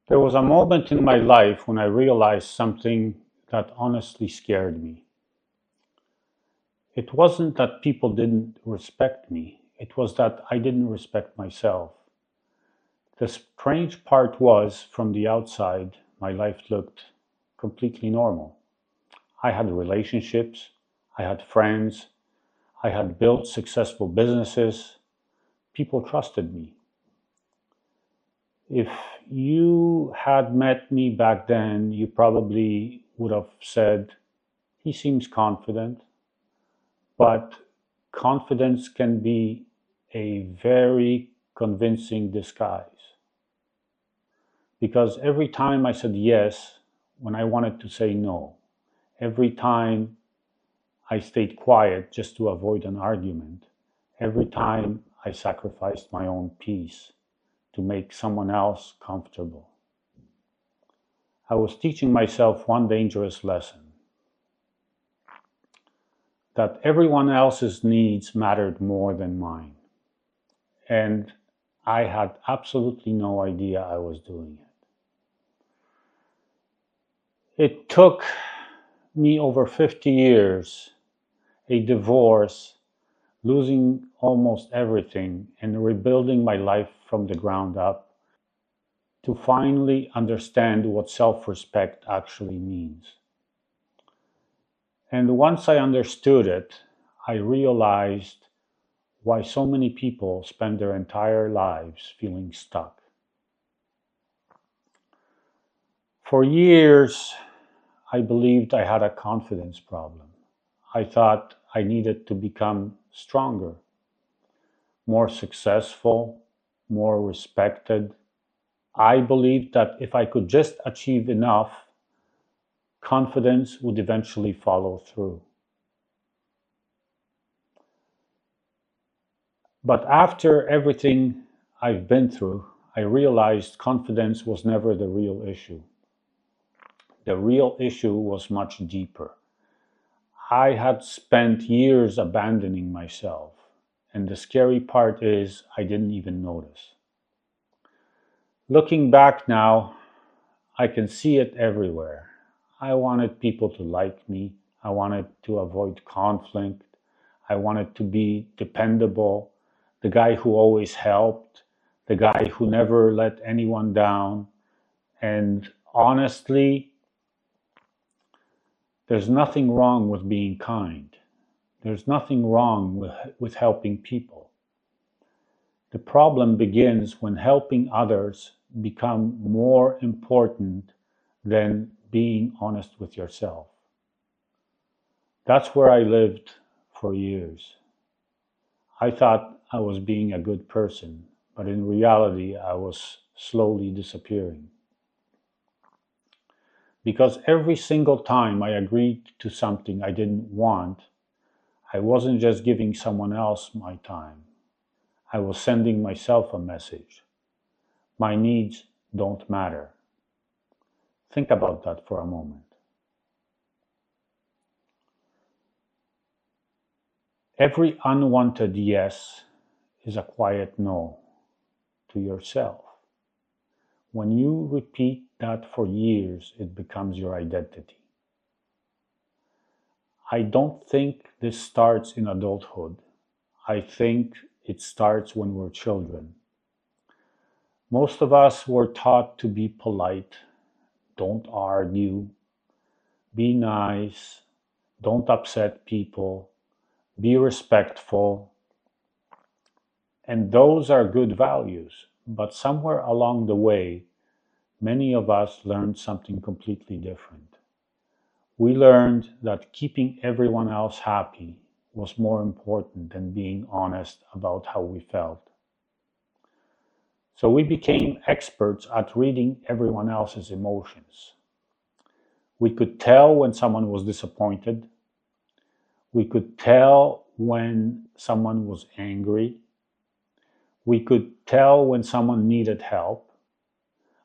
There was a moment in my life when I realized something that honestly scared me. It wasn't that people didn't respect me, it was that I didn't respect myself. The strange part was, from the outside, my life looked completely normal. I had relationships, I had friends, I had built successful businesses, people trusted me. If you had met me back then, you probably would have said, he seems confident, but confidence can be a very convincing disguise. Because every time I said yes when I wanted to say no, every time I stayed quiet just to avoid an argument, every time I sacrificed my own peace to make someone else comfortable, I was teaching myself one dangerous lesson: that everyone else's needs mattered more than mine. And I had absolutely no idea I was doing it. It took me over 50 years, a divorce, losing almost everything, and rebuilding my life from the ground up to finally understand what self respect actually means. And once I understood it, I realized why so many people spend their entire lives feeling stuck. For years, I believed I had a confidence problem. I thought I needed to become stronger, more successful, more respected. I believed that if I could just achieve enough, confidence would eventually follow through. But after everything I've been through, I realized confidence was never the real issue. The real issue was much deeper. I had spent years abandoning myself, and the scary part is I didn't even notice. Looking back now, I can see it everywhere. I wanted people to like me. I wanted to avoid conflict. I wanted to be dependable, the guy who always helped, the guy who never let anyone down. And honestly, there's nothing wrong with being kind. There's nothing wrong with helping people. The problem begins when helping others become more important than being honest with yourself. That's where I lived for years. I thought I was being a good person, but in reality, I was slowly disappearing. Because every single time I agreed to something I didn't want, I wasn't just giving someone else my time. I was sending myself a message. My needs don't matter. Think about that for a moment. Every unwanted yes is a quiet no to yourself. When you repeat that for years, it becomes your identity. I don't think this starts in adulthood. I think it starts when we're children. Most of us were taught to be polite, don't argue, be nice, don't upset people, be respectful. And those are good values. But somewhere along the way, many of us learned something completely different. We learned that keeping everyone else happy was more important than being honest about how we felt. So we became experts at reading everyone else's emotions. We could tell when someone was disappointed. We could tell when someone was angry. We could tell when someone needed help,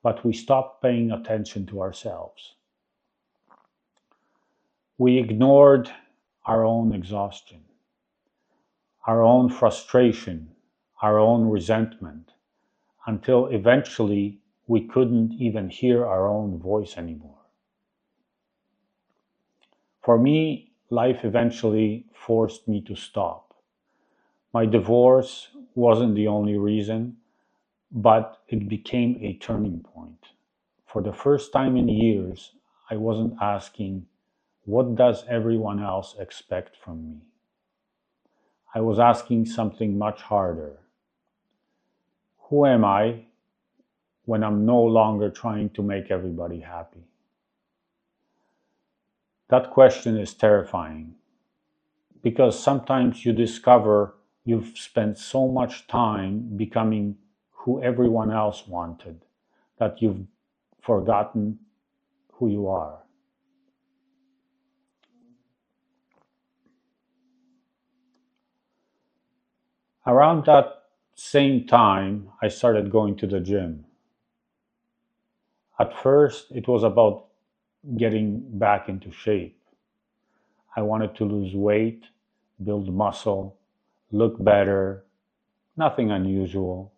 but we stopped paying attention to ourselves. We ignored our own exhaustion, our own frustration, our own resentment, until eventually we couldn't even hear our own voice anymore. For me, life eventually forced me to stop. My divorce wasn't the only reason, but it became a turning point. For the first time in years, I wasn't asking, what does everyone else expect from me? I was asking something much harder. Who am I when I'm no longer trying to make everybody happy? That question is terrifying because sometimes you discover you've spent so much time becoming who everyone else wanted that you've forgotten who you are. Around that same time, I started going to the gym. At first, it was about getting back into shape. I wanted to lose weight, build muscle, look better, nothing unusual.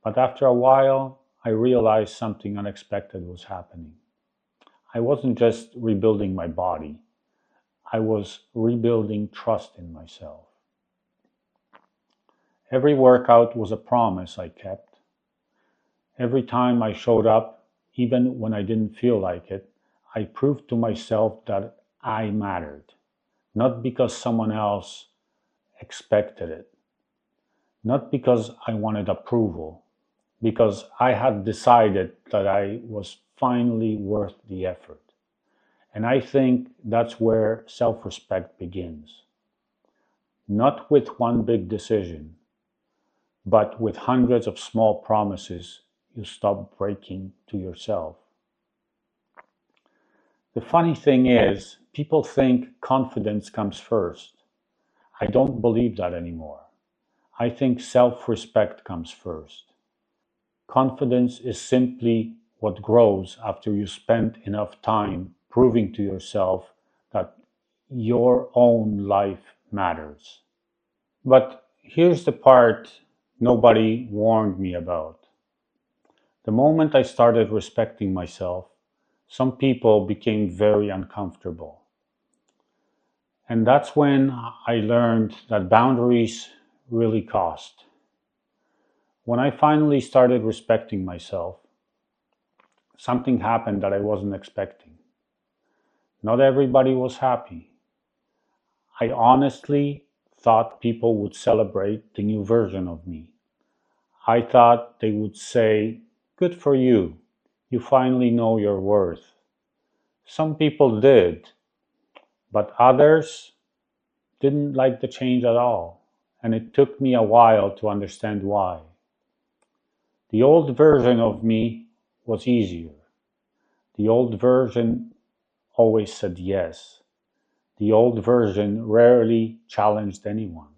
But after a while, I realized something unexpected was happening. I wasn't just rebuilding my body, I was rebuilding trust in myself. Every workout was a promise I kept. Every time I showed up, even when I didn't feel like it, I proved to myself that I mattered. Not because someone else expected it, not because I wanted approval, because I had decided that I was finally worth the effort. And I think that's where self respect begins. Not with one big decision, but with hundreds of small promises you stop breaking to yourself. The funny thing is, people think confidence comes first. I don't believe that anymore. I think self respect comes first. Confidence is simply what grows after you spend enough time proving to yourself that your own life matters. But here's the part nobody warned me about. The moment I started respecting myself, some people became very uncomfortable. And that's when I learned that boundaries really cost. When I finally started respecting myself, something happened that I wasn't expecting. Not everybody was happy. I honestly thought people would celebrate the new version of me. I thought they would say, "Good for you. You finally know your worth." Some people did, but others didn't like the change at all. And it took me a while to understand why. The old version of me was easier. The old version always said yes. The old version rarely challenged anyone.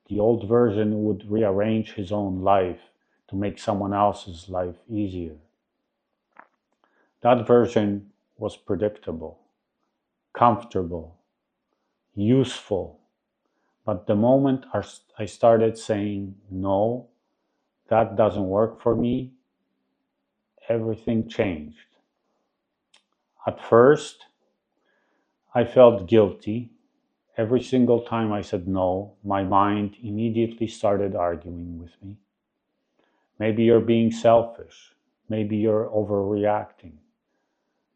The old version would rearrange his own life to make someone else's life easier. That version was predictable, comfortable, useful. But the moment I started saying, no, that doesn't work for me, everything changed. At first, I felt guilty. Every single time I said no, my mind immediately started arguing with me. Maybe you're being selfish. Maybe you're overreacting.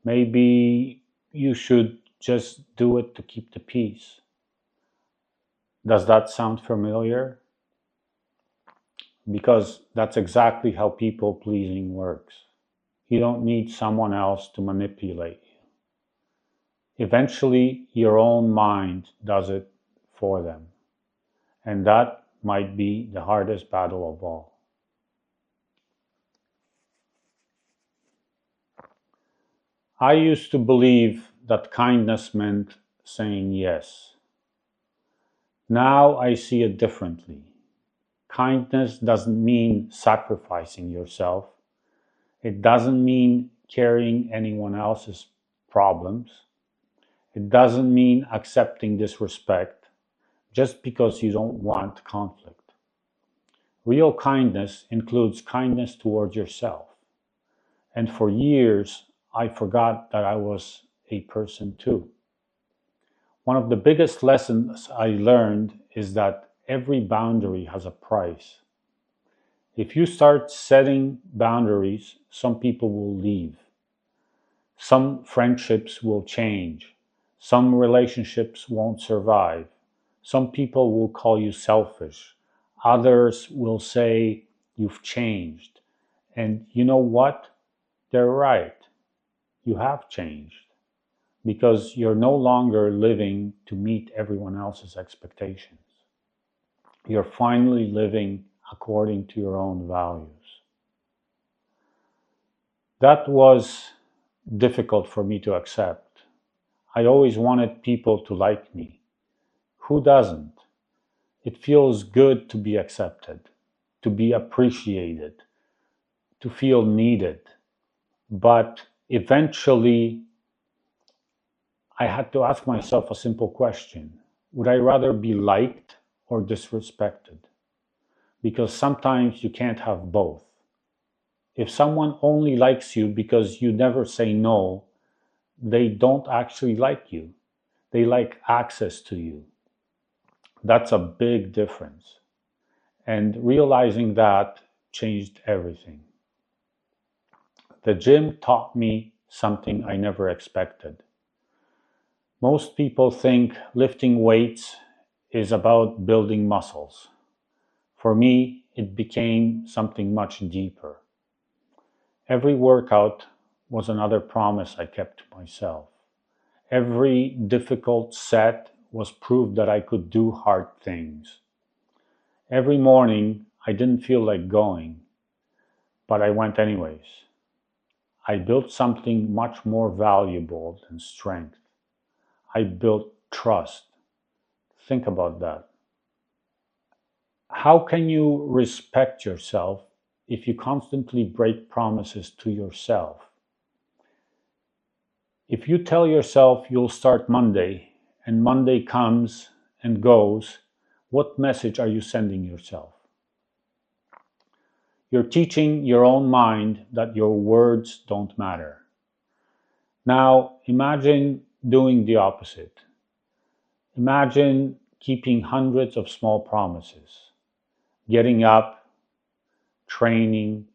Maybe you should just do it to keep the peace. Does that sound familiar? Because that's exactly how people pleasing works. You don't need someone else to manipulate you. Eventually, your own mind does it for them. And that might be the hardest battle of all. I used to believe that kindness meant saying yes. Now I see it differently. Kindness doesn't mean sacrificing yourself. It doesn't mean carrying anyone else's problems. It doesn't mean accepting disrespect just because you don't want conflict. Real kindness includes kindness towards yourself. And for years, I forgot that I was a person too. One of the biggest lessons I learned is that every boundary has a price. If you start setting boundaries, some people will leave. Some friendships will change. Some relationships won't survive. Some people will call you selfish. Others will say you've changed. And you know what? They're right. You have changed because you're no longer living to meet everyone else's expectations. You're finally living according to your own values. That was difficult for me to accept. I always wanted people to like me. Who doesn't? It feels good to be accepted, to be appreciated, to feel needed. But eventually, I had to ask myself a simple question. Would I rather be liked or disrespected? Because sometimes you can't have both. If someone only likes you because you never say no, they don't actually like you. They like access to you. That's a big difference. And realizing that changed everything. The gym taught me something I never expected. Most people think lifting weights is about building muscles. For me, it became something much deeper. Every workout was another promise I kept to myself. Every difficult set was proof that I could do hard things. Every morning, I didn't feel like going, but I went anyways. I built something much more valuable than strength. I built trust. Think about that. How can you respect yourself if you constantly break promises to yourself? If you tell yourself you'll start Monday and Monday comes and goes, what message are you sending yourself? You're teaching your own mind that your words don't matter. Now, imagine doing the opposite. Imagine keeping hundreds of small promises, getting up, training,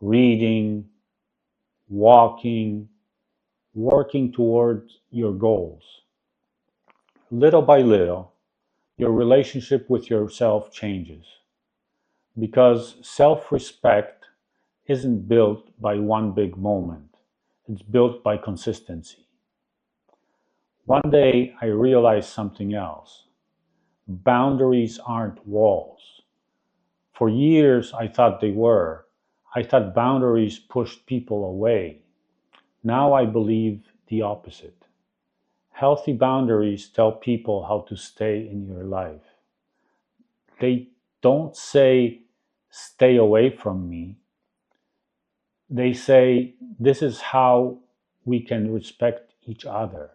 reading, walking, working towards your goals. Little by little, your relationship with yourself changes because self respect isn't built by one big moment, it's built by consistency. One day I realized something else. Boundaries aren't walls. For years I thought they were. I thought boundaries pushed people away. Now I believe the opposite. Healthy boundaries tell people how to stay in your life. They don't say, stay away from me. They say, this is how we can respect each other.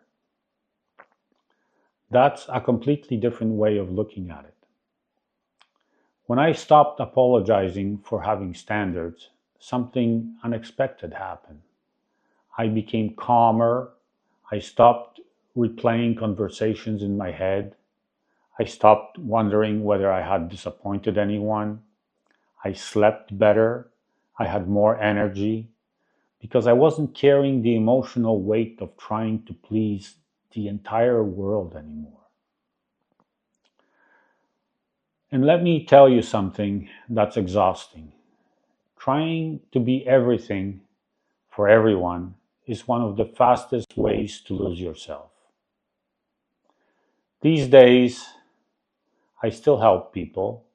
That's a completely different way of looking at it. When I stopped apologizing for having standards, something unexpected happened. I became calmer. I stopped replaying conversations in my head. I stopped wondering whether I had disappointed anyone. I slept better. I had more energy because I wasn't carrying the emotional weight of trying to please the entire world anymore. And let me tell you something that's exhausting. Trying to be everything for everyone is one of the fastest ways to lose yourself. These days, I still help people.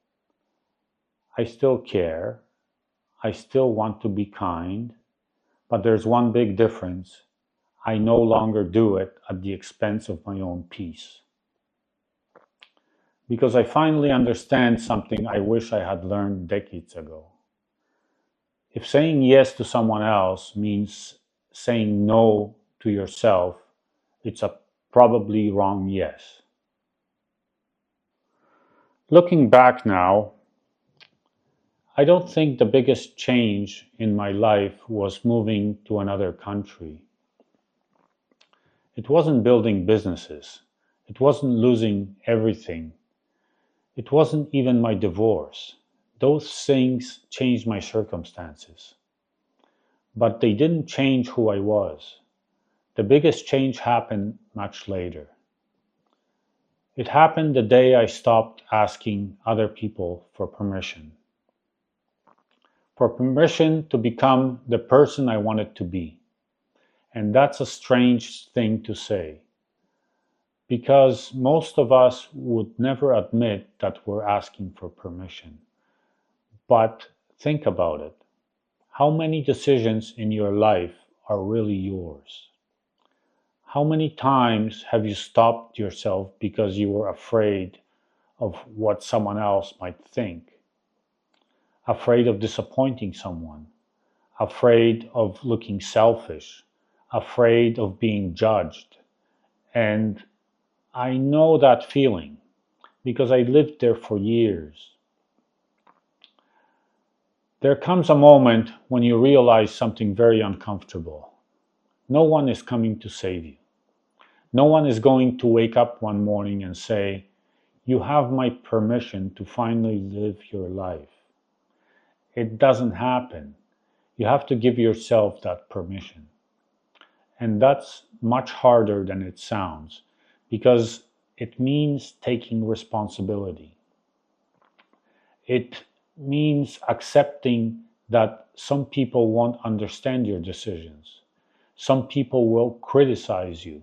I still care. I still want to be kind. But there's one big difference. I no longer do it at the expense of my own peace. Because I finally understand something I wish I had learned decades ago. If saying yes to someone else means saying no to yourself, it's a probably wrong yes. Looking back now, I don't think the biggest change in my life was moving to another country. It wasn't building businesses. It wasn't losing everything. It wasn't even my divorce. Those things changed my circumstances, but they didn't change who I was. The biggest change happened much later. It happened the day I stopped asking other people for permission to become the person I wanted to be. And that's a strange thing to say, because most of us would never admit that we're asking for permission. But think about it. How many decisions in your life are really yours? How many times have you stopped yourself because you were afraid of what someone else might think? Afraid of disappointing someone, afraid of looking selfish, afraid of being judged. And I know that feeling because I lived there for years. There comes a moment when you realize something very uncomfortable. No one is coming to save you. No one is going to wake up one morning and say, "You have my permission to finally live your life." It doesn't happen. You have to give yourself that permission. And that's much harder than it sounds because it means taking responsibility. It means accepting that some people won't understand your decisions. Some people will criticize you.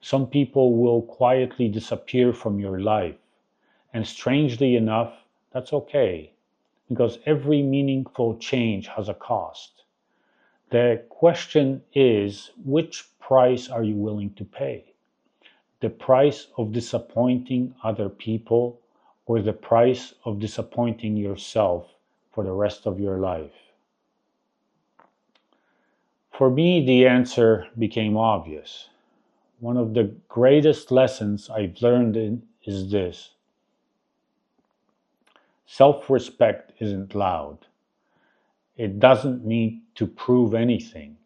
Some people will quietly disappear from your life. And strangely enough, that's okay because every meaningful change has a cost. The question is, which price are you willing to pay? The price of disappointing other people or the price of disappointing yourself for the rest of your life? For me, the answer became obvious. One of the greatest lessons I've learned is this: self respect isn't loud. It doesn't need to prove anything.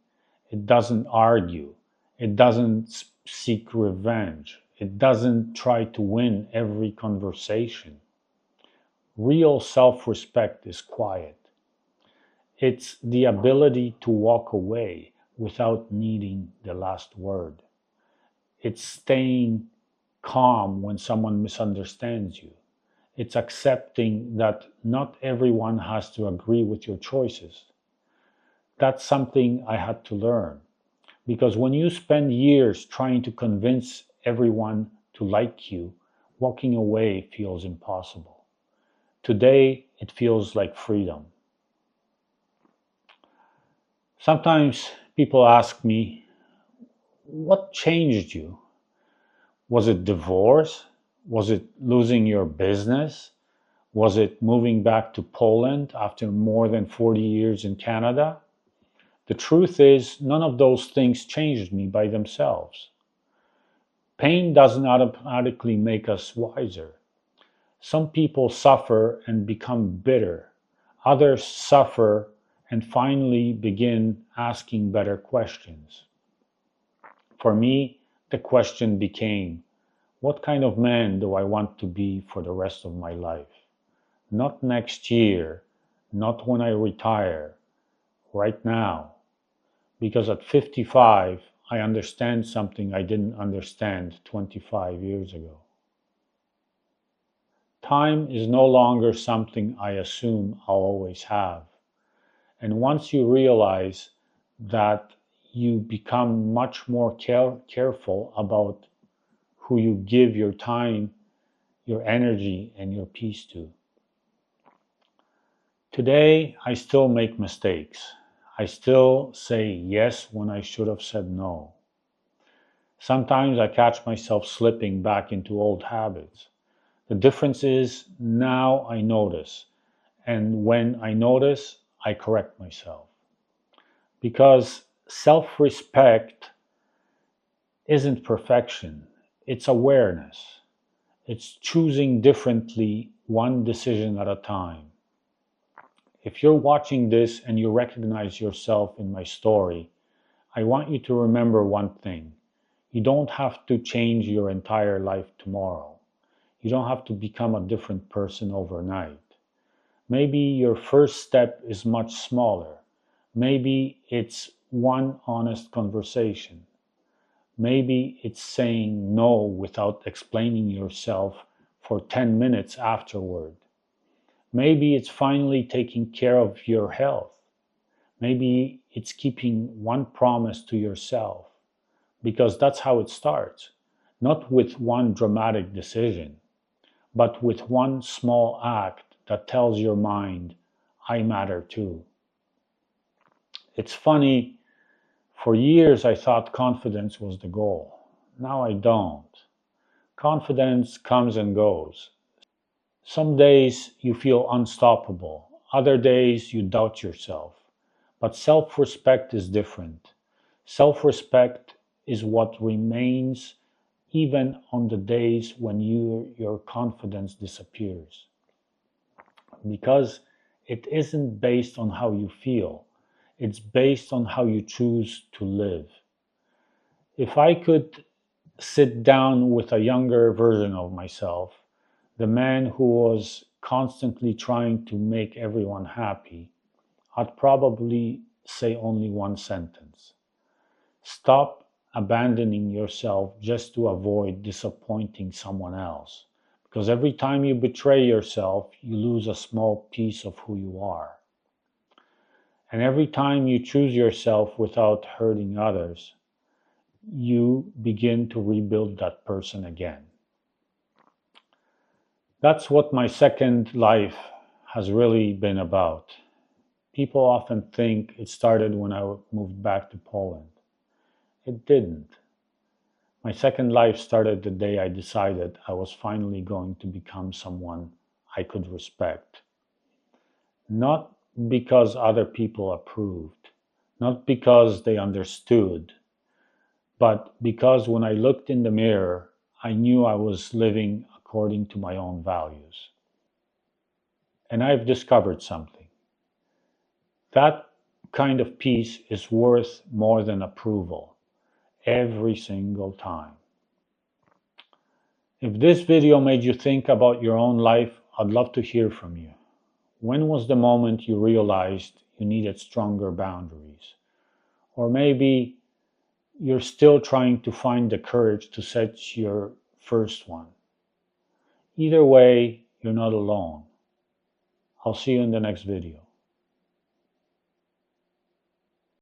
It doesn't argue. It doesn't seek revenge. It doesn't try to win every conversation. Real self respect is quiet. It's the ability to walk away without needing the last word. It's staying calm when someone misunderstands you. It's accepting that not everyone has to agree with your choices. That's something I had to learn. Because when you spend years trying to convince everyone to like you, walking away feels impossible. Today, it feels like freedom. Sometimes people ask me, "What changed you? Was it divorce? Was it losing your business? Was it moving back to Poland after more than 40 years in Canada?" The truth is, none of those things changed me by themselves. Pain doesn't automatically make us wiser. Some people suffer and become bitter. Others suffer and finally begin asking better questions. For me, the question became, what kind of man do I want to be for the rest of my life? Not next year, not when I retire, right now. Because at 55, I understand something I didn't understand 25 years ago. Time is no longer something I assume I'll always have. And once you realize that, you become much more careful about who you give your time, your energy, and your peace to. Today, I still make mistakes. I still say yes when I should have said no. Sometimes I catch myself slipping back into old habits. The difference is now I notice, and when I notice, I correct myself. Because self respect isn't perfection, it's awareness. It's choosing differently one decision at a time. If you're watching this and you recognize yourself in my story, I want you to remember one thing. You don't have to change your entire life tomorrow. You don't have to become a different person overnight. Maybe your first step is much smaller. Maybe it's one honest conversation. Maybe it's saying no without explaining yourself for 10 minutes afterward. Maybe it's finally taking care of your health. Maybe it's keeping one promise to yourself, because that's how it starts. Not with one dramatic decision, but with one small act that tells your mind, I matter too. It's funny, for years I thought confidence was the goal. Now I don't. Confidence comes and goes. Some days you feel unstoppable, other days you doubt yourself. But self respect is different. Self respect is what remains even on the days when your confidence disappears. Because it isn't based on how you feel, it's based on how you choose to live. If I could sit down with a younger version of myself, the man who was constantly trying to make everyone happy, I'd probably say only one sentence. Stop abandoning yourself just to avoid disappointing someone else. Because every time you betray yourself, you lose a small piece of who you are. And every time you choose yourself without hurting others, you begin to rebuild that person again. That's what my second life has really been about. People often think it started when I moved back to Poland. It didn't. My second life started the day I decided I was finally going to become someone I could respect. Not because other people approved, not because they understood, but because when I looked in the mirror, I knew I was living according to my own values. And I've discovered something. That kind of peace is worth more than approval, every single time. If this video made you think about your own life, I'd love to hear from you. When was the moment you realized you needed stronger boundaries? Or maybe you're still trying to find the courage to set your first one. Either way, you're not alone. I'll see you in the next video.